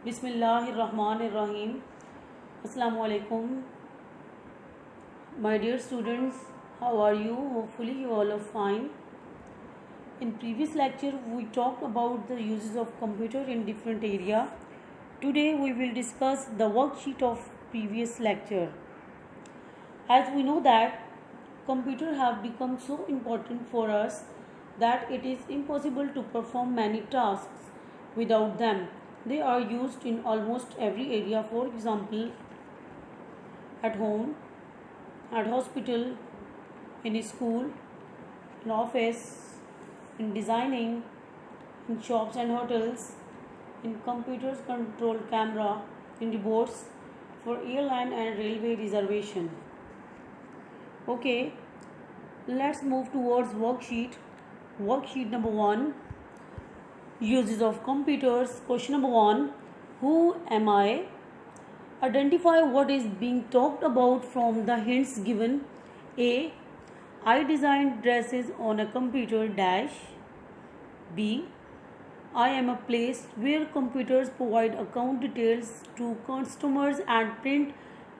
Bismillahirrahmanirrahim. Assalamu alaikum. My dear students, how are you? Hopefully you all are fine. In previous lecture we talked about the uses of computer in different area. Today we will discuss the worksheet of previous lecture. As we know that computer have become so important for us that it is impossible to perform many tasks without them. They are used in almost every area, for example, at home, at hospital, in school, in office, in designing, in shops and hotels, in computers control camera, in reports for airline and railway reservation. Okay, let's move towards worksheet. Worksheet number 1, uses of computers. Question number 1, who am I? Identify what is being talked about from the hints given. A, I designed dresses on a computer dash. B, I am a place where computers provide account details to customers and print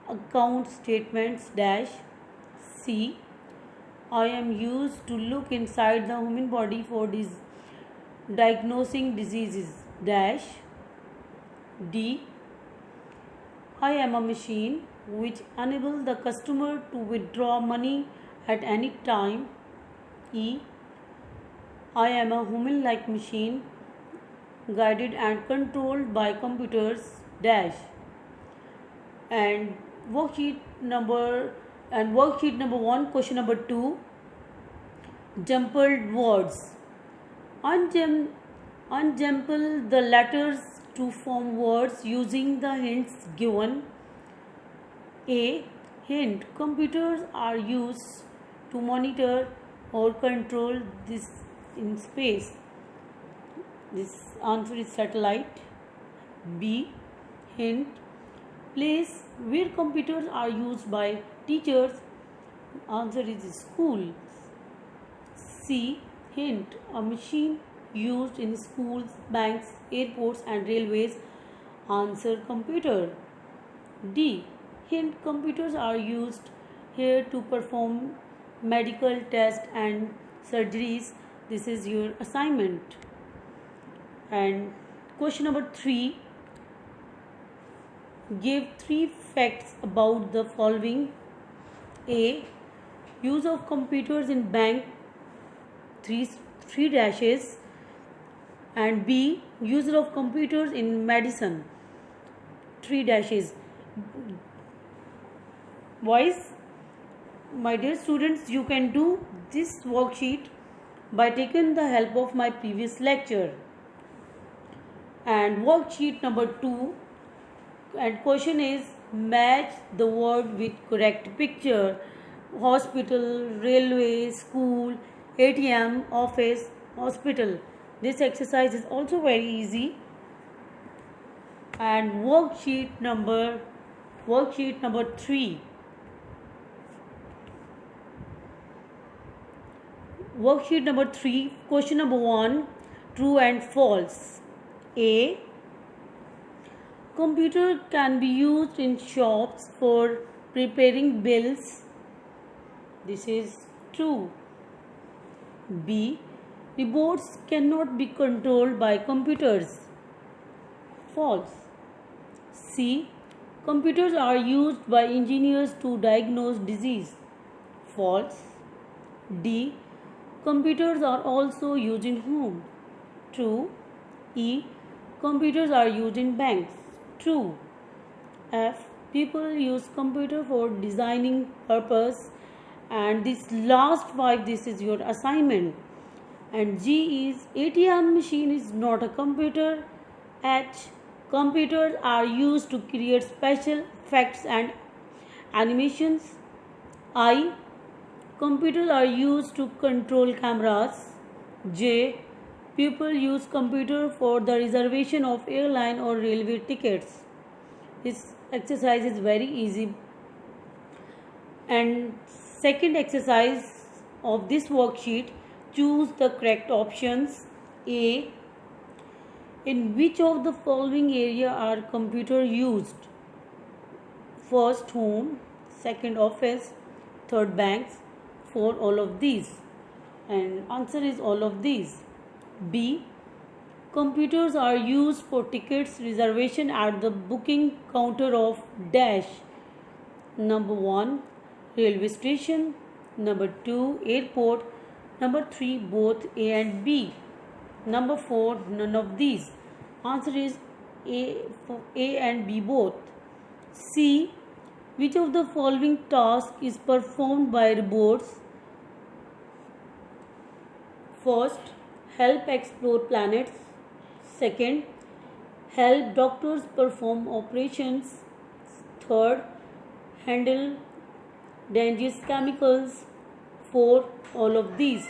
account statements dash. C, I am used to look inside the human body for diagnosing diseases dash. D, I am a machine which enables the customer to withdraw money at any time. E, I am a human-like machine guided and controlled by computers dash. And worksheet number 1, question number 2, jumbled words. Unjumble the letters to form words using the hints given. A, hint, computers are used to monitor or control this in space. This answer is satellite. B, hint, place where computers are used by teachers. Answer is school. C, hint, a machine used in schools, banks, airports and railways. Answer, computer. D, hint, computers are used here to perform medical tests and surgeries. This is your assignment. And question number 3, give 3 facts about the following. A, use of computers in bank, three dashes. And B, use of computers in medicine, 3 dashes. Boys, my dear students, you can do this worksheet by taking the help of my previous lecture. And worksheet number 2, and question is match the word with correct picture. Hospital, railway, school, ATM, office, hospital. This exercise is also very easy. And worksheet number 3. Worksheet number 3, question number 1, true and false. A, computer can be used in shops for preparing bills. This is true. B, reports cannot be controlled by computers. False. C, computers are used by engineers to diagnose disease. False. D, computers are also used in home. True. E, computers are used in banks. True. F, people use computer for designing purpose. And this last 5, this is your assignment. And G is ATM machine is not a computer. H, computers are used to create special effects and animations. I, computers are used to control cameras. J, people use computer for the reservation of airline or railway tickets. This exercise is very easy. And second exercise of this worksheet, choose the correct options. A, In which of the following area are computer used? First, home. Second, office. Third, banks. Four, all of these. And answer is all of these. B. Computers are used for tickets reservation at the booking counter of dash. Number 1, railway station. Number 2, airport. Number 3, both A and B. Number 4, none of these. Answer is A and B both. C. Which of the following task is performed by robots? First, help explore planets. Second, help doctors perform operations. Third, handle dangerous chemicals. 4, all of these.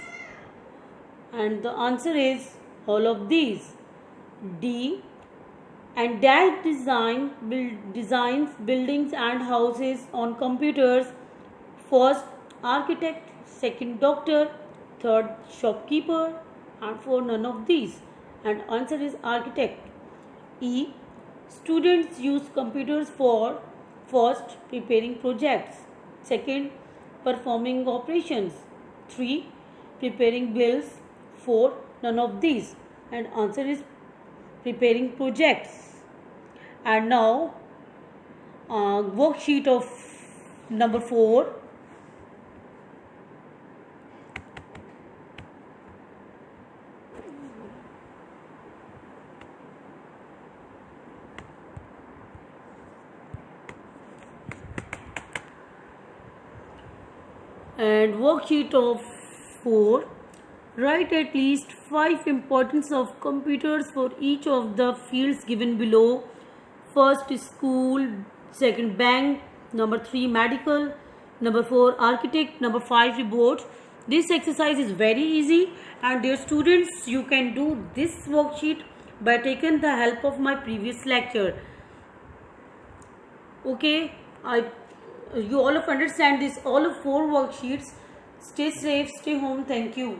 And the answer is all of these. D. And dash designs buildings and houses on computers. First, architect. Second, doctor. Third, shopkeeper. And 4, none of these. And answer is architect. E. Students use computers for first, preparing projects. Second, performing operations. 3, preparing bills. 4, none of these. And answer is preparing projects. And now worksheet of number 4. And worksheet of 4. Write at least 5 importance of computers for each of the fields given below. First, school. Second, bank. Number 3, medical. Number 4, architect. Number 5, robot. This exercise is very easy, and dear students, you can do this worksheet by taking the help of my previous lecture. Okay, you all of understand this, all of 4 worksheets. Stay safe, stay home. Thank you.